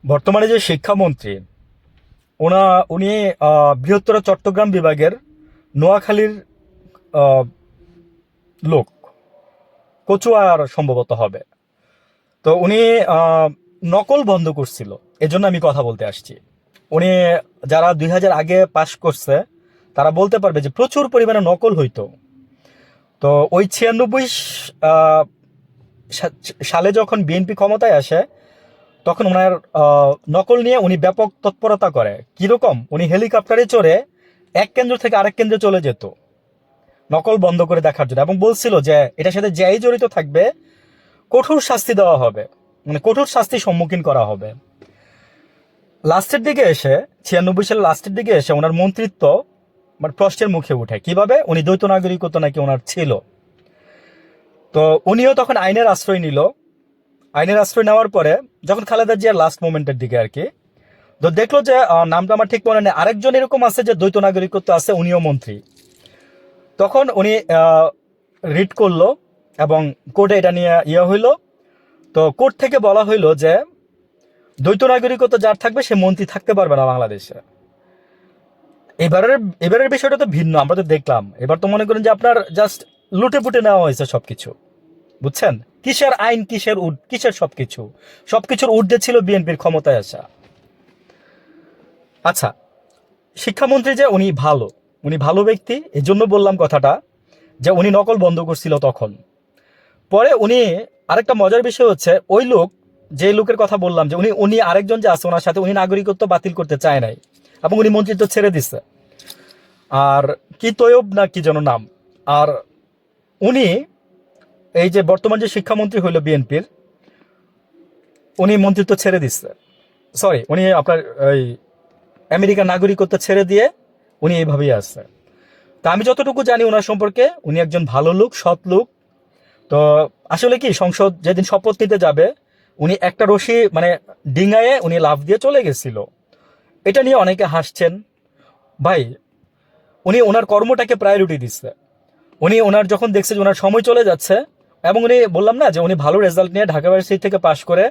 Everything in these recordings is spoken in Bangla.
বর্তমানে যে শিক্ষামন্ত্রী উনি বৃহত্তর চট্টগ্রাম বিভাগের নোয়াখালীর আহ, লোক, কচুয়ার সম্ভবত হবে। তো উনি নকল বন্ধ করছিল, এজন্য আমি কথা বলতে আসছি। উনি যারা 2000 আগে পাশ করছে তারা বলতে পারবে যে প্রচুর পরিমাণে নকল হইতো। তো ওই 96 সালে যখন বিএনপি ক্ষমতায় আসে তখন ওনার নকল নিয়ে উনি ব্যাপক তৎপরতা করে। কিরকম? উনি হেলিকপ্টারে চড়ে এক কেন্দ্র থেকে আরেক কেন্দ্রে চলে যেত নকল বন্ধ করে দেখার জন্য, এবং বলছিল যে এটার সাথে যাই জড়িত থাকবে কঠোর শাস্তি দেওয়া হবে, মানে কঠোর শাস্তির সম্মুখীন করা হবে। লাস্টের দিকে এসে 96 সালের লাস্টের দিকে এসে ওনার মন্ত্রিত্ব মানে প্রশ্নের মুখে উঠে। কিভাবে? উনি দ্বৈত নাগরিকত্ব নাকি ওনার ছিল। তো উনিও তখন আইনের আশ্রয় নিল। আইনের আশ্রয় নেওয়ার পরে যখন খালেদা জিয়ার লাস্ট মোমেন্টের দিকে আর কি, তো দেখলো যে নামটা আমার ঠিক মনে নেই, আরেকজন এরকম আছে যে দ্বৈত নাগরিকত্ব আছে, উনিও মন্ত্রী। তখন উনি রিট করলো এবং কোর্টে এটা নিয়ে হইলো। তো কোর্ট থেকে বলা হইলো যে দ্বৈত নাগরিকত্ব যার থাকবে সে মন্ত্রী থাকতে পারবে না বাংলাদেশে। এবারের এবারের বিষয়টা তো ভিন্ন, আমরা তো দেখলাম। এবার তো মনে করেন যে আপনার জাস্ট লুটে পুটে নেওয়া হয়েছে সবকিছু, বুঝছেন? কিসের আইন, কিসের সবকিছু, সবকিছুর ঊর্ধ্বে ছিল বিএনপির ক্ষমতায় আসা। আচ্ছা, শিক্ষামন্ত্রী যে উনি ভালো ব্যক্তি, এই জন্য বললাম কথাটা যে উনি নকল বন্ধ করছিল তখন। পরে উনি আরেকটা মজার বিষয় হচ্ছে, ওই লোক, যে লোকের কথা বললাম যে উনি উনি আরেকজন যে আছে ওনার সাথে, উনি নাগরিকত্ব বাতিল করতে চায় নাই এবং উনি মন্ত্রিত্ব ছেড়ে দিচ্ছে। আর কি তৈয়ব না কি যেন নাম। আর উনি এই যে বর্তমান যে শিক্ষামন্ত্রী হইল বিএনপির, উনি মন্ত্রিত্ব ছেড়ে দিচ্ছে। সরি, উনি আপনার ওই আমেরিকার নাগরিকত্ব ছেড়ে দিয়ে উনি এইভাবেই আসছে। তা আমি যতটুকু জানি ওনার সম্পর্কে, উনি একজন ভালো লোক, সৎ লোক। তো আসলে কি, সংসদ যেদিন শপথ নিতে যাবে উনি একটা রশি মানে ডিঙায়ে উনি লাফ দিয়ে চলে গেছিল। এটা নিয়ে অনেকে হাসছেন। ভাই, উনি ওনার কর্মটাকে প্রায়োরিটি দিচ্ছে। উনি ওনার যখন দেখছে যে ওনার সময় চলে যাচ্ছে, এবং উনি বললাম না যে উনি ভালো রেজাল্ট নিয়ে ঢাকা ইউনিভার্সিটি থেকে পাশ করে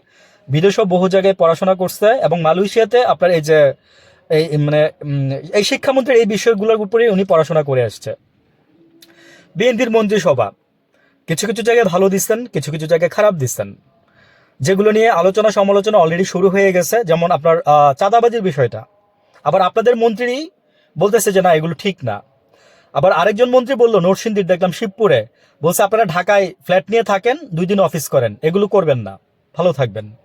বিদেশও বহু জায়গায় পড়াশোনা করছে, এবং মালয়েশিয়াতে আপনার এই যে মানে এই শিক্ষামন্ত্রীর এই বিষয়গুলোর উপরে উনি পড়াশোনা করে আসছে। বিএনপির মন্ত্রিসভা কিছু কিছু জায়গায় ভালো দিচ্ছেন, কিছু কিছু জায়গায় খারাপ দিচ্ছেন, যেগুলো নিয়ে আলোচনা সমালোচনা অলরেডি শুরু হয়ে গেছে। যেমন আপনার চাঁদাবাজির বিষয়টা, আবার আপনাদের মন্ত্রী বলতেছে যে না, এগুলো ঠিক না। আবার আরেকজন মন্ত্রী বললো, নরসিংদীর দেখলাম শিবপুরে, বলছে আপনারা ঢাকায় ফ্ল্যাট নিয়ে থাকেন, 2 দিন অফিস করেন, এগুলো করবেন না, ভালো থাকবেন।